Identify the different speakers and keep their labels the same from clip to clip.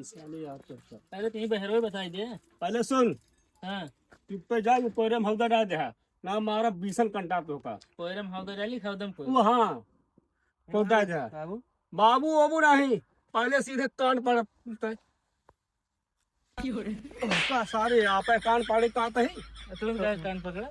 Speaker 1: साले यार करता।
Speaker 2: पहले तुम्ही बहरो बताई दे।
Speaker 1: पहले सुन,
Speaker 2: हाँ
Speaker 1: चुप पे जा पोरम हौदा डाल दे ना मारा बीसन कंटा पे होगा
Speaker 2: पोयरम हाउदा डाली खाउदम को
Speaker 1: वो। हाँ हौदा दे
Speaker 2: बाबू
Speaker 1: बाबू बाबू नहीं, पहले सीधे कान पर उसका सारे आपे कान पाड़े काते ही
Speaker 2: तुम क्या कान पकड़ा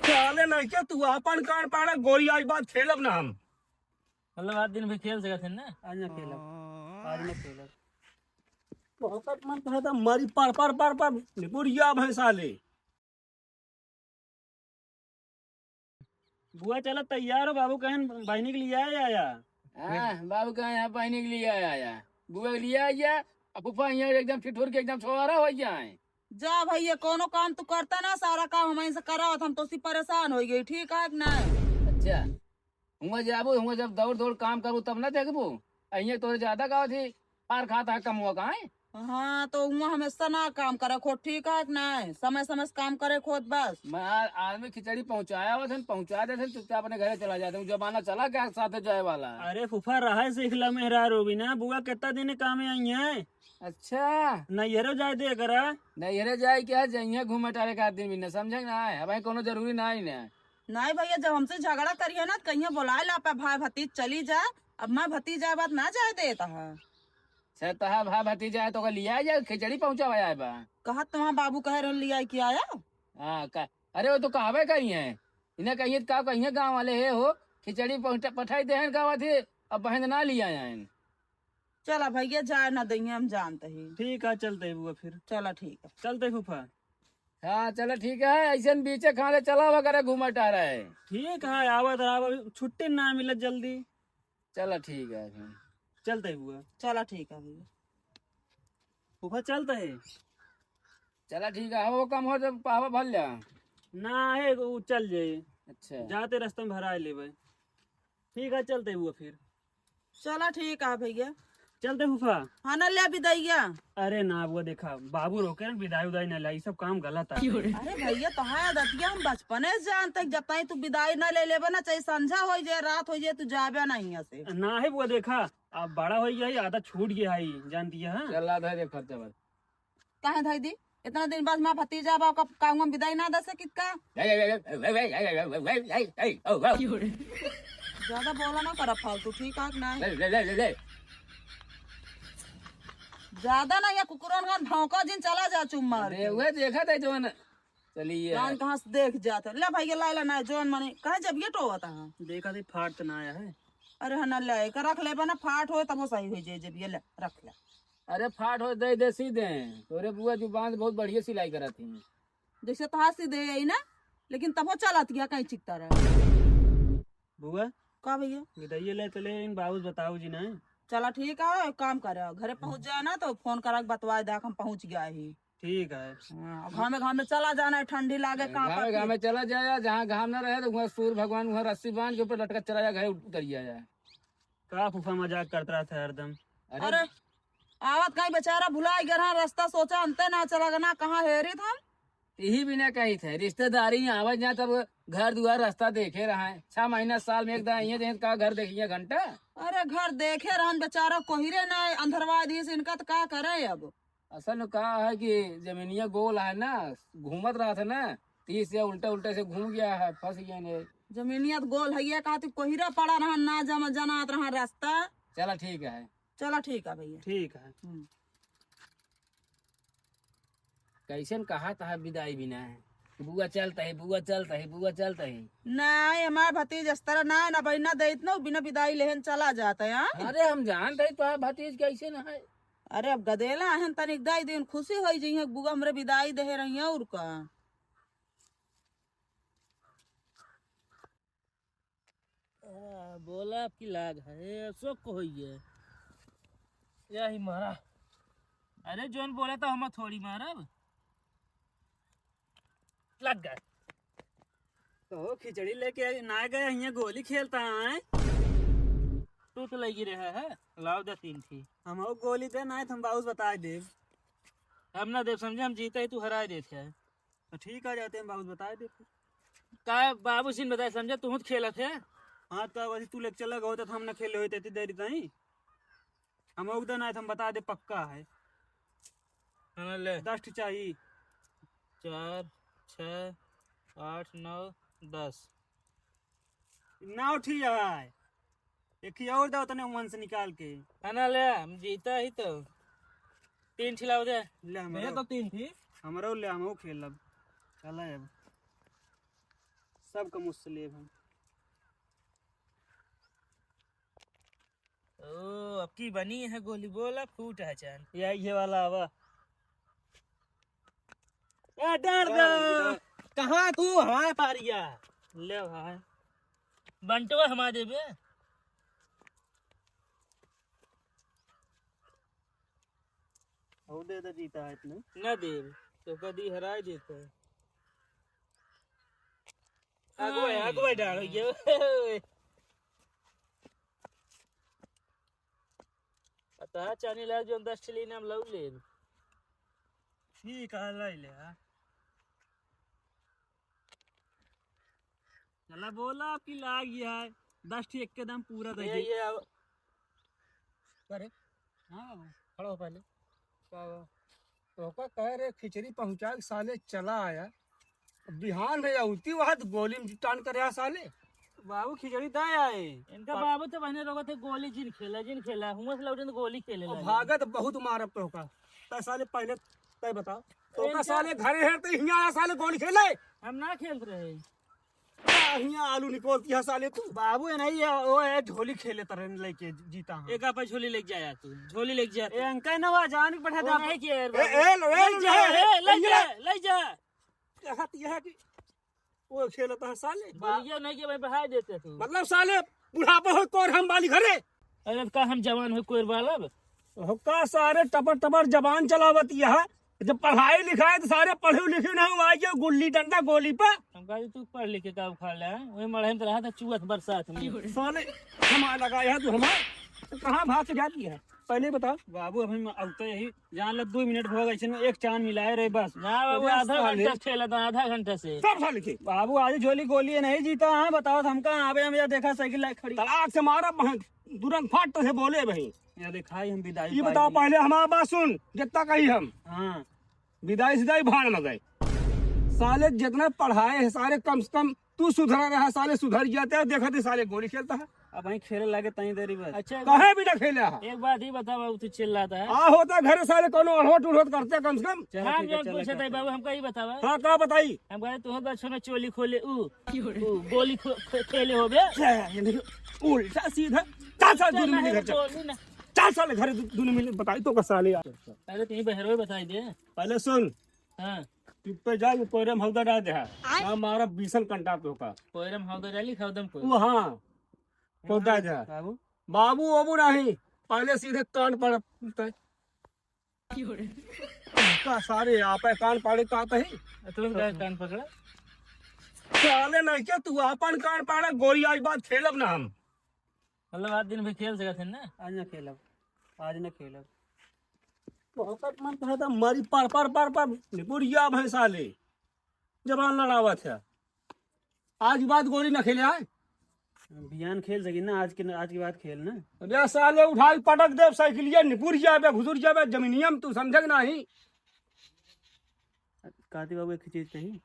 Speaker 1: साले नहीं क्या तू अपन कान पाड़े गोरी आज बात खेलब ना हम।
Speaker 2: मतलब आज दिन भी खेल सकते हैं ना।
Speaker 1: आज ना खेलब, आज ना खेलब। बहुत मन था तो मरी पर निपुरिया भैंसा ले।
Speaker 2: बुआ चलो तैयार हो, बाबू कहन बहनी के लिए आया।
Speaker 3: हाँ बाबू कहाँ यहाँ पहनने के लिए आया बुआ के लिए आया। अब फूफा यहाँ एकदम ठिठुर के एकदम छोरा हो जाए।
Speaker 4: जा भैया कोनो काम तू करता ना, सारा काम हमारे से करा हम तो उसी परेशान हो गई। ठीक है ना?
Speaker 3: अच्छा हुआ जाबू हुआ जब दौड़ दौड़ काम करूँ तब ना देखबू। अहिए तोरे ज्यादा गाँव थी पार खाता है कम हुआ कहाँ है?
Speaker 4: हाँ तो वहाँ हमेशा ना काम करे खोद। ठीक है ना? समय समय से काम करे खोद बस।
Speaker 3: मैं आदमी खिचड़ी पहुँचाया हुआ था पहुँचा देते चुपचाप अपने घरे चला जाते हूँ। जमाना चला क्या साथ जाए वाला।
Speaker 2: अरे फूफा रहा है सिखला मेहरा रोबिना बुआ कितना दिन काम में आई है।
Speaker 3: अच्छा
Speaker 2: नैहरो जाए दे करा।
Speaker 3: नहीं जाए क्या जाइए घूमे टारे का दिन भी न समझे ना है भाई कोनो जरूरी ना ही ना।
Speaker 4: नहीं भैया जब हमसे झगड़ा करिए ना कहीं बुलाए ला पे भाई भतीज चली जा। अब मैं भतीजा बात ना जाए देता है।
Speaker 3: सर तहा भा भतीजा है तो लिया जाए खिचड़ी पहुँचाया बा।
Speaker 4: कहा तुम्हारा बाबू कह रहे लिया कि आया।
Speaker 3: हाँ अरे वो तो कहावे कही है इन्हें कहिए का कहिए गाँव वाले है हो खिचड़ी पठाई दे गाँव थे अब बहन ना लिया आए।
Speaker 4: चला भैया जाए ना देंगे हम जानते ही।
Speaker 2: ठीक है चलते है बुआ फिर।
Speaker 4: चला ठीक है।
Speaker 2: चलते फूफा।
Speaker 3: हाँ चलो ठीक है ऐसे बीचे खाने चला वगैरह घूमट आ रहा है।
Speaker 2: ठीक है आवत आवत छुट्टी ना मिलत जल्दी।
Speaker 3: चलो ठीक है फिर।
Speaker 2: चलते है बुआ।
Speaker 4: चला ठीक है भैया।
Speaker 2: फूफा चलते है
Speaker 3: चलो ठीक है वो कम हो जब पावा भर जा
Speaker 2: ना है वो चल जाए।
Speaker 3: अच्छा
Speaker 2: जाते रास्ते में भरा ले भाई। ठीक है चलते हुआ फिर।
Speaker 4: चला ठीक है भैया।
Speaker 2: चलते फूफा।
Speaker 4: हाँ न ले विदैया।
Speaker 2: अरे ना वो देखा बाबू रोके ना विदाई उदाई न लाई सब काम गलत है।
Speaker 4: अरे भैया तो हाँ दतिया हम बचपने से जानते जब तक तू विदाई न ले लेबे ना चाहे संझा हो जाए रात हो जाए तू जाबे ना यहाँ से।
Speaker 2: ना है वो देखा अब बड़ा हो गया आधा छूट गया है जानती है। हाँ?
Speaker 3: चल आधा दे खर्चा बस।
Speaker 4: कहे धाई दी इतना दिन बाद मैं भतीजा बा का काम विदाई ना दे सकित का। ज्यादा बोला ना करा फालतू। ठीक है ना? ज्यादा ना या कुकुरन का भौंका जिन चला जा चुम मार के।
Speaker 3: हुए देखा था जो चलिए
Speaker 4: जान कहाँ से देख जाते ले भैया लाला ना जोन मने कहे जब ये टोवता है।
Speaker 2: देखा थी फाट तो ना आया है।
Speaker 4: अरे है ना ले कर रख ले ना फाट हो तब वो सही हो जाए जब ये ले रख ले।
Speaker 3: अरे फाट हो दे सीधे तोरे बुआ जुबान बहुत बढ़िया सिलाई करा थी।
Speaker 4: जैसे तो हाथ से दे आई ना लेकिन तब वो चलत गया कहीं चिकता रहे।
Speaker 2: बुआ
Speaker 4: का भैया
Speaker 2: विदाई ले चले इन बाबू बताओ जी ना।
Speaker 4: चला ठीक है एक काम करे घरे पहुंच जाए ना तो फोन करा के बतवा दे हम पहुंच गया ही।
Speaker 2: ठीक है।
Speaker 4: घाम में चला जाना है ठंडी लागे
Speaker 3: घाम में चला जाए जहाँ घाम न रहे तो वहाँ सूर्य भगवान वहाँ रस्सी बांध के ऊपर लटका चला जाए घर उतर जाए।
Speaker 2: का फूफा मजाक करता रहा था हरदम।
Speaker 4: अरे आवत कहीं बेचारा भुलाई गया रास्ता सोचा अंते ना चला ना कहाँ हेरी था।
Speaker 3: यही भी ना कही थे रिश्तेदारी आवाज यहाँ तब घर दुआर रास्ता देखे रहा है 6 महीना साल में एक दाइए का घर देखिए घंटा।
Speaker 4: अरे घर देखे रहन बेचारा कोहिरे ना अंधरवा दी से इनका तो क्या करे अब।
Speaker 3: असल में कहा है कि जमीनिया गोल है ना घूमत रहा था ना 30 से उल्टे से घूम गया है फंस गया ने।
Speaker 4: जमीनियत गोल है ये कहती कोहिरा पड़ा रहा ना जमा जनात रहा रास्ता।
Speaker 3: चला ठीक है।
Speaker 4: चला ठीक है भैया।
Speaker 2: ठीक है।
Speaker 3: कैसे कहा था विदाई बिना है बुआ चलता है बुआ चलता है बुआ चलता है।
Speaker 4: नहीं हमारे भतीज इस तरह ना ना बहना दे इतना बिना विदाई लेहन चला जाता है।
Speaker 3: अरे हम जानते हैं तो भतीज कैसे ना है।
Speaker 4: अरे अब गदेला हन तनिक दाई दिन खुशी हो जी बुआ हमरे विदाई दे रही है और का।
Speaker 2: बोला आपकी लाग है शोक को हुई है यही मारा। अरे जोन बोला था हम थोड़ी मारब लग गए तो खिचड़ी लेके ना गए यहाँ गोली खेलता है। तू तो लगी रहा है लाव दे 3 थी हम गोली दे ना हम बाबू बता दे हम ना देव समझे हम जीते ही तू हरा देते है तो ठीक आ जाते हैं बाबू बता दे का बाबू सिंह बताए समझे तुम खेला थे। हाँ तो वही तू लेके चला गो तो हम ना खेले हुए थे देरी ताई हम उगदा नहीं हम बता दे पक्का है।
Speaker 3: हाँ ले
Speaker 2: 10 चाहिए।
Speaker 3: 4 6 8 9 10
Speaker 2: ना उठी है एक ही और दो तने मन से निकाल के।
Speaker 3: खाना ले हम जीता ही तो 3 खिलाओ दे।
Speaker 2: ले
Speaker 3: ये
Speaker 2: हमरो
Speaker 3: तो 3 थी।
Speaker 2: हमरो ले हम खेलब चल अब सबका मुझसे लेब हम।
Speaker 3: ओ अब की बनी है गोली बोला फूट है चांद।
Speaker 2: ये वाला आवा ए डर दो
Speaker 3: कहाँ तू हमारे पारिया
Speaker 2: ले भाई
Speaker 3: बंटवा हमारे बे
Speaker 2: हो दे दे जीता है इतने
Speaker 3: न दे तो कदी हराए देते अगवा डालो ये अतः चानी लाग जो 10 चली नाम लव ले
Speaker 2: ठीक है ले ले हाँ। चला बोला आपकी लाग गया है 10 ठीक के दाम पूरा दे
Speaker 3: ये
Speaker 1: अरे
Speaker 2: हाँ
Speaker 3: खड़ा हो पहले
Speaker 1: तो का कह रहे खिचड़ी पहुंचा के साले चला आया बिहान है उती वहां तो गोली में टान कर साले
Speaker 2: बाबू खिचड़ी दाए आए
Speaker 3: इनका बाबू तो बहने लोग थे गोली जिन खेला हुआ से लौटे तो गोली खेले
Speaker 1: और
Speaker 3: लगे।
Speaker 1: भागत बहुत मारब तो का तय साले पहले तय बताओ तो का साले घरे है तो हिया आया साले गोली खेले
Speaker 3: हम ना खेल रहे
Speaker 1: हिया आलू निकोलती है साले तू
Speaker 2: बाबू है नहीं है वो है झोली खेले तरह लेके जीता हूँ।
Speaker 3: एक आपा झोली लेके जाया तू झोली लेके जा
Speaker 2: ए अंका नवा जान के बैठा
Speaker 3: वो
Speaker 2: था
Speaker 3: नहीं किया यार
Speaker 1: ए
Speaker 3: बाबू।
Speaker 1: ए
Speaker 3: ले जा ले जा
Speaker 1: यह कि वो खेलता है साले
Speaker 3: बोलिए नहीं कि भाई बहा देते तू
Speaker 1: मतलब साले बुढ़ापा हो कोर हम वाली घरे
Speaker 3: अरे का हम जवान हो कोई वाला
Speaker 1: का सारे टपर टपर जबान चलावत यह जब पढ़ाई लिखाई तो सारे पढ़े लिखे ना हुआ ये गुल्ली डंडा गोली पर
Speaker 3: हम कहा तू पढ़ लिख के का खा ले वही मढ़े में रहा था चुअत बरसात में
Speaker 1: साले हमारा लगाया तू हमारे कहाँ भाग के जाती है पहले बता
Speaker 2: बाबू अभी अब तो यही जान लो 2 मिनट हो गए एक चांद मिलाए रहे बस
Speaker 3: ना बाबू आधा घंटा से खेला था आधा घंटा से
Speaker 1: सब साले के
Speaker 2: बाबू आज झोली गोली नहीं जीता। हाँ बताओ हम कहाँ आवे हम देखा साइकिल लाइक खड़ी
Speaker 1: तलाक से मारा तुरंत फाट तो से बोले भाई
Speaker 2: ये दिखाई हम विदाई
Speaker 1: ये बताओ पहले हमारा बात सुन जितना कही हम
Speaker 2: हाँ
Speaker 1: विदाई सिदाई भाड़ में गए साले जितना पढ़ाए है सारे कम से कम तू सुधरा रहा साले सुधर जाते हैं देखा थे साले गोली खेलता है
Speaker 2: अब वहीं खेले लगे तई देरी बस।
Speaker 3: अच्छा
Speaker 1: कहे भी ना खेला है
Speaker 3: एक बात ही बता बाबू तू चिल्ला रहा है
Speaker 1: आ होता घर साले कोनो अड़होट उड़होट करते कम से कम
Speaker 2: चलो
Speaker 3: हम
Speaker 2: ठीक है
Speaker 3: जो पूछे थे बाबू हमका ही बतावा
Speaker 1: हाँ क्या बताई
Speaker 3: हम कहे तुम बच्चों ने चोली खोले गोली खेले हो बे
Speaker 1: उल्टा सीधा 4 साल दूर मिली घर
Speaker 3: गोली ना
Speaker 1: 4 साल घर दूर मिली बताई तो का साले यार
Speaker 3: पहले तुम्हें बहरों बताई दे
Speaker 1: पहले सुन
Speaker 3: हाँ
Speaker 1: तू पे जा कोयरम हौदा डाल दे हमारा बीसन कंटा तो का
Speaker 3: कोयरम हौदा डाली खादम को
Speaker 1: वो हाँ हौदा जा
Speaker 2: बाबू
Speaker 1: बाबू बाबू नहीं पहले सीधे कान पर का सारे आप कान पाड़े का है
Speaker 3: तुम कान पकड़ा
Speaker 1: साले नहीं क्या तू अपन कान पाड़ा गोली आज बात खेलब ना हम
Speaker 3: मतलब आज दिन भी खेल सकते ना
Speaker 2: आज न खेलब आज न खेलब
Speaker 1: बहुत मन तो था मरी पर पर पर पर निपुरिया भै साले जबान लड़ावा था आज बात गोली न खेले आए
Speaker 2: बियान खेल सकी ना आज की बात खेल ना।
Speaker 1: अरे साले उठा के पटक दे साइकिलिया निपुर जाबे घुसुर जाबे जमीनियम तू समझक नहीं
Speaker 2: काती बाबू एक चीज कही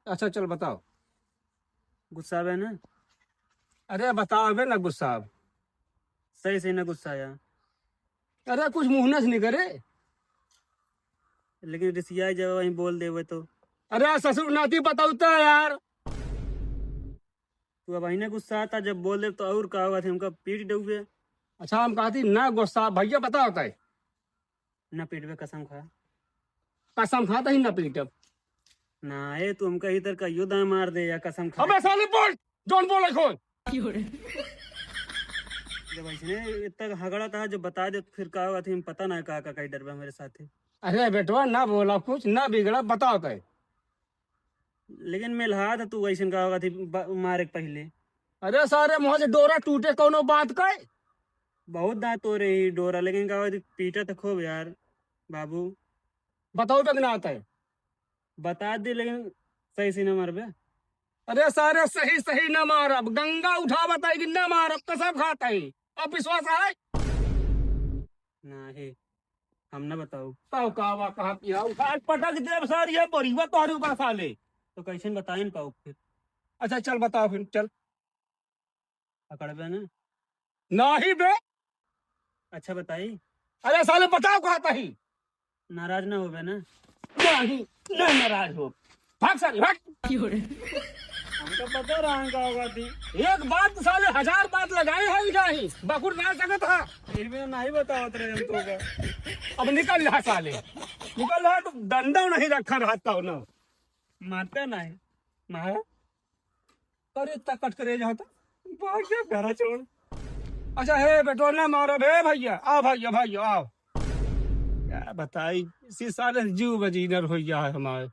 Speaker 1: अच्छा चल बताओ
Speaker 2: गुस्सा है ना
Speaker 1: अरे बताओ बे ना गुस्सा
Speaker 2: सही से ना गुस्सा आया
Speaker 1: अरे कुछ मुहनस नहीं करे
Speaker 2: लेकिन रिसिया जब वहीं बोल देवे तो
Speaker 1: अरे ससुर नाती बताऊता यार
Speaker 2: तू अब वहीं गुस्सा आता जब बोल दे तो और का होगा थे हमका पीट डूबे
Speaker 1: अच्छा हम कहती ना गुस्सा भैया बता होता है
Speaker 2: ना पीट पे कसम खा
Speaker 1: कसम खाता ही ना पीटब
Speaker 2: ना ये तू हमका इधर का युद्ध मार दे या कसम खा
Speaker 1: अबे साले बोल जोन बोले खोल
Speaker 2: जब ऐसे इतना हगड़ा था जब बता दे तो फिर का होगा थे हम पता ना का कहीं डर मेरे साथ
Speaker 1: अरे बेटवा ना बोला कुछ ना बिगड़ा बता होता है
Speaker 2: लेकिन मिलहा था तू वैसे का होगा थी मारे के पहले
Speaker 1: अरे सारे मुँह से डोरा टूटे कोनो बात का
Speaker 2: बहुत दांत हो रही डोरा लेकिन का होगा थी पीटा तो खूब यार बाबू
Speaker 1: बताओ तक ना आता है
Speaker 2: बता दे लेकिन सही से न मरबे
Speaker 1: अरे सारे सही सही न मारब गंगा उठा बताई कि न मारब कसम खाता है अब विश्वास है
Speaker 2: नहीं हम ना बताओ
Speaker 1: ताऊ कावा कहा पिया आज पटक दे सारी है परिवा तोहरे ऊपर साले।
Speaker 2: तो कैसे बताई न पाओ फिर
Speaker 1: अच्छा चल बताओ फिर चल।
Speaker 2: पकड़बे ना।
Speaker 1: नहीं बे।
Speaker 2: अच्छा बताई।
Speaker 1: अरे साले बताओ कहा था ही।
Speaker 2: नाराज ना होबे ना।
Speaker 1: नहीं नहीं नाराज हो। भाग साले भाग।
Speaker 2: हमको पता रहा का होगा थी।
Speaker 1: एक बात साले 1000 बात लगाए है नहीं बकुर ना सके था।
Speaker 2: फिर भी नहीं बताओ तेरे हम तो का।
Speaker 1: अब निकल रहा साले निकल रहा तो डंडा नहीं रखा रहता हो ना।
Speaker 2: मारते नहीं मार।
Speaker 1: अरे इतना कट करे जाता भाग गया घर छोड़। अच्छा हे बेटो ना मारो भे भैया आओ भैया भैया आओ। क्या बताई इसी साले जीव बजीनर हो गया है हमारे।